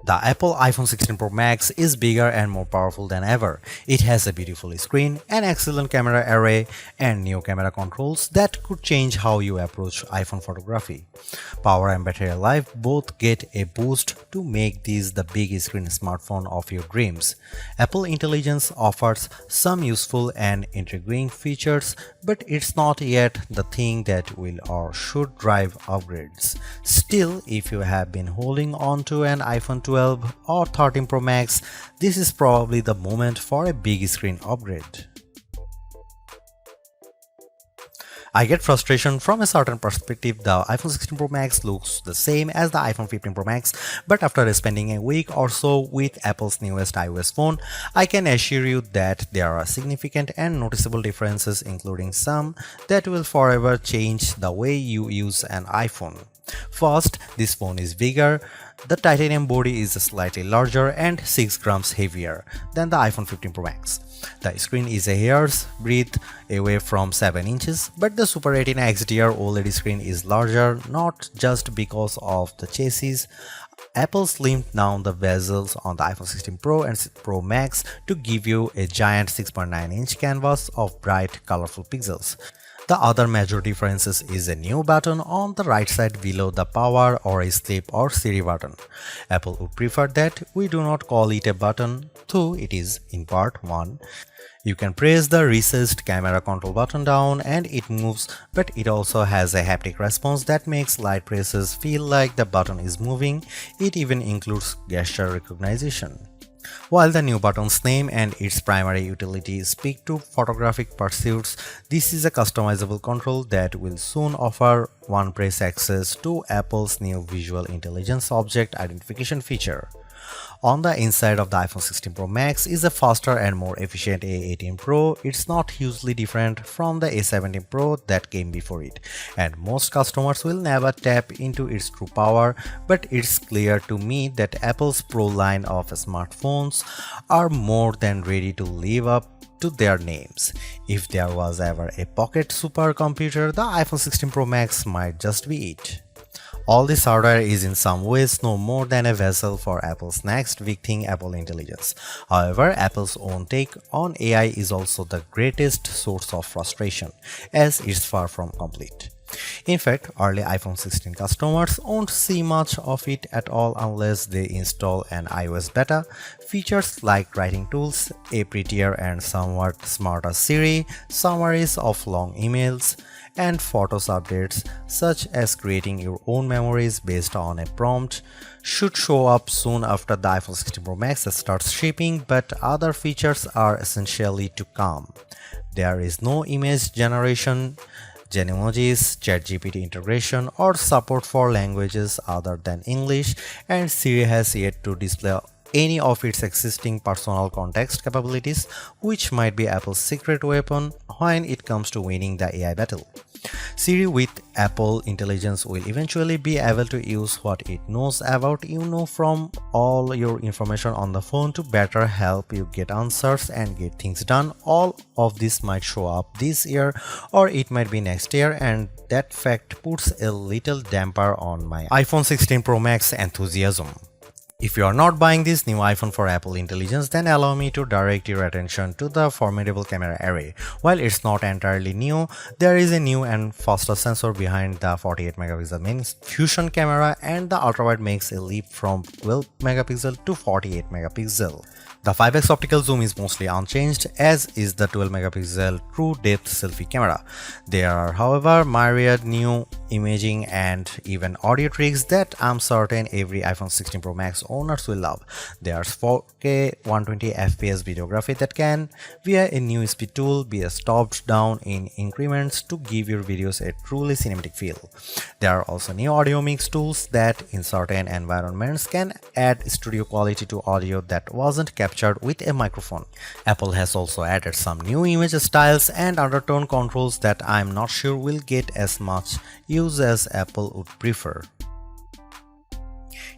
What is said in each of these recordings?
The Apple iPhone 16 Pro Max is bigger and more powerful than ever. It has a beautiful screen, an excellent camera array, and new camera controls that could change how you approach iPhone photography. Power and battery life both get a boost to make this the big screen smartphone of your dreams. Apple Intelligence offers some useful and intriguing features, but it's not yet the thing that will or should drive upgrades. Still, if you have been holding on to an iPhone 12 or 13 Pro Max, this is probably the moment for a big screen upgrade. I get frustration from a certain perspective. The iPhone 16 Pro Max looks the same as the iPhone 15 Pro Max, but after spending a week or so with Apple's newest iOS phone, I can assure you that there are significant and noticeable differences, including some that will forever change the way you use an iPhone. First, this phone is bigger. The titanium body is slightly larger and 6 grams heavier than the iPhone 15 Pro Max. The screen is a hair's breadth away from 7 inches, but the Super Retina XDR OLED screen is larger, not just because of the chassis. Apple slimmed down the bezels on the iPhone 16 Pro and Pro Max to give you a giant 6.9-inch canvas of bright, colorful pixels. The other major difference is a new button on the right side below the power or a sleep or Siri button. Apple would prefer that we do not call it a button, though it is in part one. You can press the recessed camera control button down and it moves, but it also has a haptic response that makes light presses feel like the button is moving. It even includes gesture recognition. While the new button's name and its primary utility speak to photographic pursuits, this is a customizable control that will soon offer one-press access to Apple's new Visual Intelligence Object Identification feature. On the inside of the iPhone 16 Pro Max is a faster and more efficient A18 Pro. It's not hugely different from the A17 Pro that came before it, and most customers will never tap into its true power, but it's clear to me that Apple's Pro line of smartphones are more than ready to live up to their names. If there was ever a pocket supercomputer, the iPhone 16 Pro Max might just be it. All this hardware is in some ways no more than a vessel for Apple's next big thing, Apple Intelligence. However, Apple's own take on AI is also the greatest source of frustration, as it's far from complete. In fact, early iPhone 16 customers won't see much of it at all unless they install an iOS beta. Features like writing tools, a prettier and somewhat smarter Siri, summaries of long emails, and Photos updates such as creating your own memories based on a prompt should show up soon after the iPhone 16 Pro Max starts shipping, but other features are essentially to come. There is no image generation, Genmojis, ChatGPT integration, or support for languages other than English, and Siri has yet to display any of its existing personal context capabilities, which might be Apple's secret weapon when it comes to winning the AI battle. Siri with Apple Intelligence will eventually be able to use what it knows about you from all your information on the phone to better help you get answers and get things done. All of this might show up this year or it might be next year, and that fact puts a little damper on my iPhone 16 Pro Max enthusiasm. If you are not buying this new iPhone for Apple Intelligence, then allow me to direct your attention to the formidable camera array. While it's not entirely new, there is a new and faster sensor behind the 48 megapixel main fusion camera, and the ultrawide makes a leap from 12 megapixel to 48 megapixel. The 5x optical zoom is mostly unchanged, as is the 12 megapixel true depth selfie camera. There are, however, myriad new imaging and even audio tricks that I'm certain every iPhone 16 Pro Max owners will love. There's 4K 120fps videography that can, via a new speed tool, be stopped down in increments to give your videos a truly cinematic feel. There are also new audio mix tools that in certain environments can add studio quality to audio that wasn't captured with a microphone. Apple has also added some new image styles and undertone controls that I'm not sure will get as much use as Apple would prefer.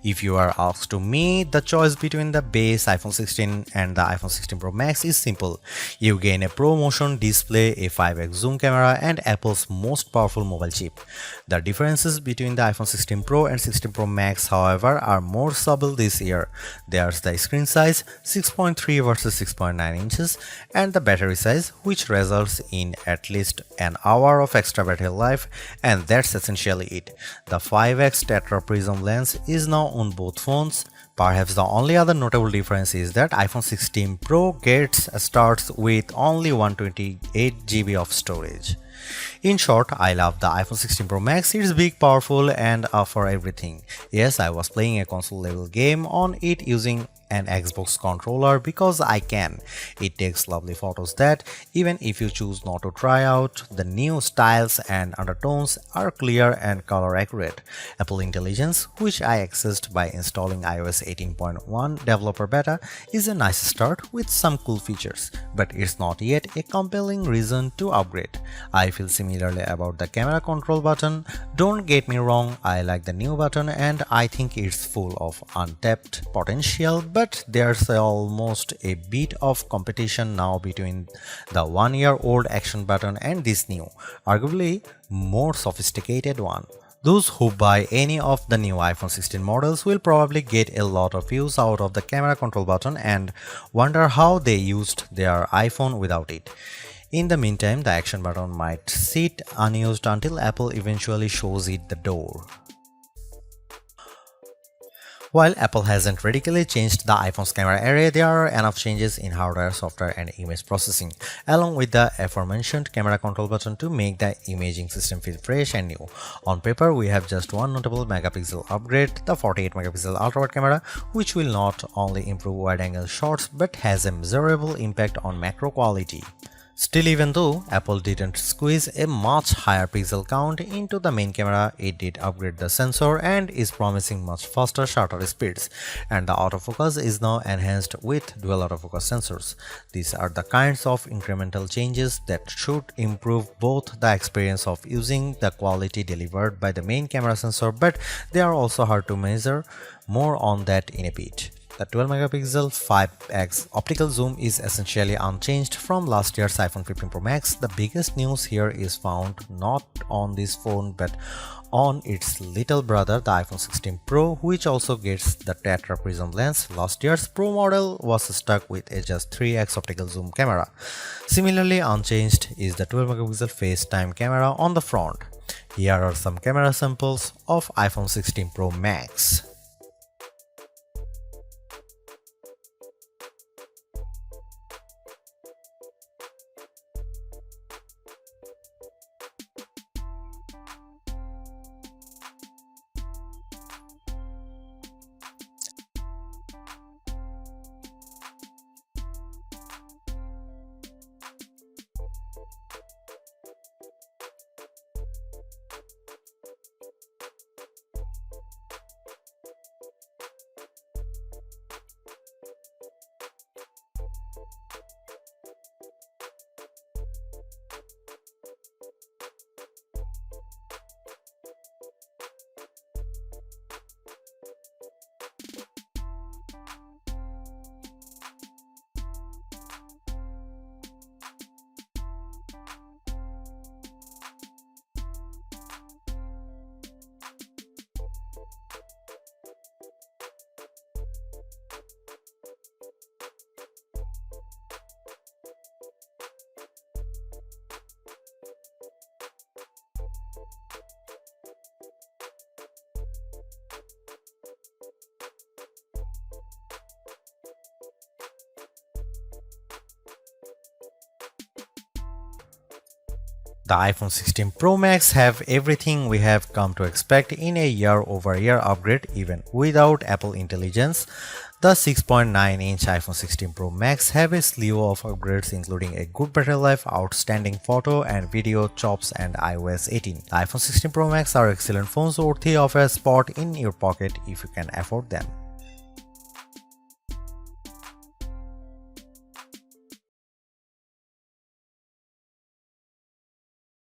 If you are asked to me, the choice between the base iPhone 16 and the iPhone 16 Pro Max is simple. You gain a Pro Motion display, a 5x zoom camera, and Apple's most powerful mobile chip. The differences between the iPhone 16 Pro and 16 Pro Max, however, are more subtle this year. There's the screen size, 6.3 versus 6.9 inches, and the battery size, which results in at least an hour of extra battery life, and that's essentially it. The 5x Tetra Prism lens is now on both phones. Perhaps the only other notable difference is that iPhone 16 Pro starts with only 128GB of storage. In short, I love the iPhone 16 Pro Max. It's big, powerful, and for everything. Yes, I was playing a console level game on it using an Xbox controller because I can. It takes lovely photos that, even if you choose not to try out, the new styles and undertones are clear and color accurate. Apple Intelligence, which I accessed by installing iOS 18.1 developer beta, is a nice start with some cool features, but it's not yet a compelling reason to upgrade. I feel similarly about the camera control button. Don't get me wrong, I like the new button and I think it's full of untapped potential, but there's almost a bit of competition now between the one-year-old action button and this new, arguably more sophisticated one. Those who buy any of the new iPhone 16 models will probably get a lot of use out of the camera control button and wonder how they used their iPhone without it. In the meantime, the action button might sit unused until Apple eventually shows it the door. While Apple hasn't radically changed the iPhone's camera array, there are enough changes in hardware, software, and image processing, along with the aforementioned camera control button to make the imaging system feel fresh and new. On paper, we have just one notable megapixel upgrade, the 48 megapixel ultra-wide camera, which will not only improve wide-angle shots but has a measurable impact on macro quality. Still, even though Apple didn't squeeze a much higher pixel count into the main camera, it did upgrade the sensor and is promising much faster shutter speeds, and the autofocus is now enhanced with dual autofocus sensors. These are the kinds of incremental changes that should improve both the experience of using the quality delivered by the main camera sensor, but they are also hard to measure. More on that in a bit. The 12 megapixel 5x optical zoom is essentially unchanged from last year's iPhone 15 Pro Max. The biggest news here is found not on this phone but on its little brother, the iPhone 16 Pro, which also gets the Tetra Prism lens. Last year's Pro model was stuck with a just 3x optical zoom camera. Similarly unchanged is the 12 megapixel FaceTime camera on the front. Here are some camera samples of iPhone 16 Pro Max. The iPhone 16 Pro Max have everything we have come to expect in a year-over-year upgrade even without Apple Intelligence. The 6.9-inch iPhone 16 Pro Max have a slew of upgrades including a good battery life, outstanding photo and video chops, and iOS 18. The iPhone 16 Pro Max are excellent phones worthy of a spot in your pocket if you can afford them.